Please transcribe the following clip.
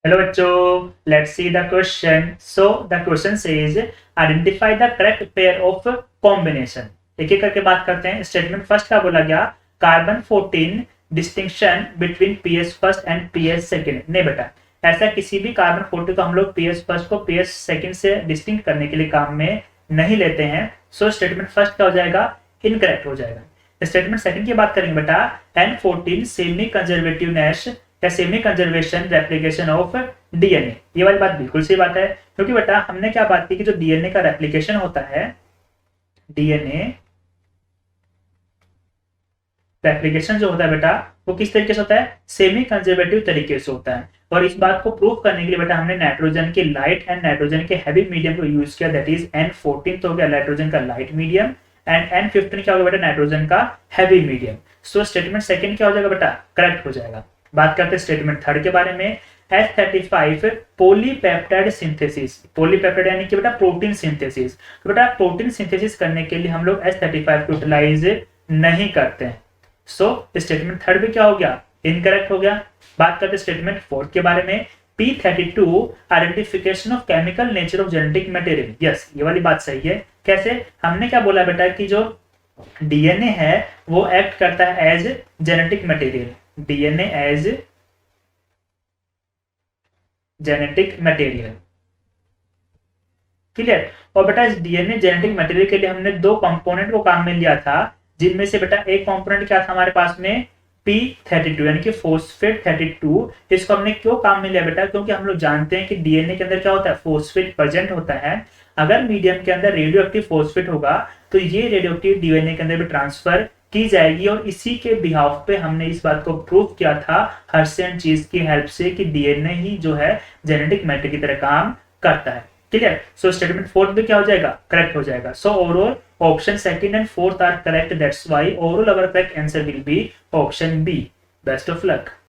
Hello बच्चों, let's see the question. So the question says identify the correct pair of combination. एक एक करके बात करते हैं। स्टेटमेंट फर्स्ट का बोला गया carbon 14 distinction between PS first and PS second. नहीं बेटा, ऐसा किसी भी कार्बन 14 को हम लोग पीएस फर्स्ट को पीएस सेकंड से डिस्टिंक्ट करने के लिए काम में नहीं लेते हैं। सो स्टेटमेंट फर्स्ट क्या हो जाएगा? इनकरेक्ट हो जाएगा। स्टेटमेंट सेकंड की बात करेंगे बेटा, N14 सेमी कंजर्वेटिवनेस या semi conservation replication of DNA. ये वाली बात बिल्कुल सही बात है, क्योंकि बेटा हमने क्या बात की कि जो डीएनए का रेप्लिकेशन होता है, डीएनए रेप्लिकेशन जो होता है बेटा वो किस तरीके से होता है? सेमी कंजर्वेटिव तरीके से होता है। और इस बात को प्रूव करने के लिए बेटा हमने नाइट्रोजन के लाइट एंड नाइट्रोजन के हैवी मीडियम को यूज किया, दैट इज N14 तो हो गया नाइट्रोजन का लाइट मीडियम एंड N15 क्या होगा बेटा? नाइट्रोजन का heavy medium. So statement second क्या हो जाएगा बेटा? करेक्ट हो जाएगा। बात करते हैं स्टेटमेंट थर्ड के बारे में। H35 polypeptide synthesis. पॉलीपेप्टाइड यानी कि बेटा प्रोटीन सिंथेसिस। तो बेटा प्रोटीन सिंथेसिस करने के लिए हम लोग H35 को यूटिलाइज नहीं करते हैं। सो स्टेटमेंट थर्ड भी क्या हो गया? इनकरेक्ट हो गया। बात करते हैं स्टेटमेंट फोर्थ के बारे में। P32 identification of chemical nature of genetic material. Yes, ये वाली बात सही है। कैसे? हमने क्या बोला बेटा कि जो डीएनए है वो एक्ट करता है as genetic material. DNA as genetic material. Clear? और बेटा इस डीएनए जेनेटिक मटेरियल के लिए हमने दो कंपोनेंट को काम में लिया था, जिनमें से बेटा एक कंपोनेंट क्या था हमारे पास में? P32 यानी कि फोस्फेट 32। इसको हमने क्यों काम में लिया बेटा? क्योंकि हम लोग जानते हैं कि डीएनए के अंदर क्या होता है? फोस्फेट प्रेजेंट होता है। अगर मीडियम के अंदर रेडियो एक्टिव फोस्फेट होगा तो ये रेडियो एक्टिव डीएनए के अंदर भी ट्रांसफर की जाएगी। और इसी के बिहाफ पे हमने इस बात को प्रूव किया था हर्सेन चीज की हेल्प से कि डीएनए ही जो है जेनेटिक मैटर की तरह काम करता है। क्लियर? सो स्टेटमेंट फोर्थ भी क्या हो जाएगा? करेक्ट हो जाएगा। So overall option second and fourth are correct, that's why overall our correct answer will be option B. Best of luck.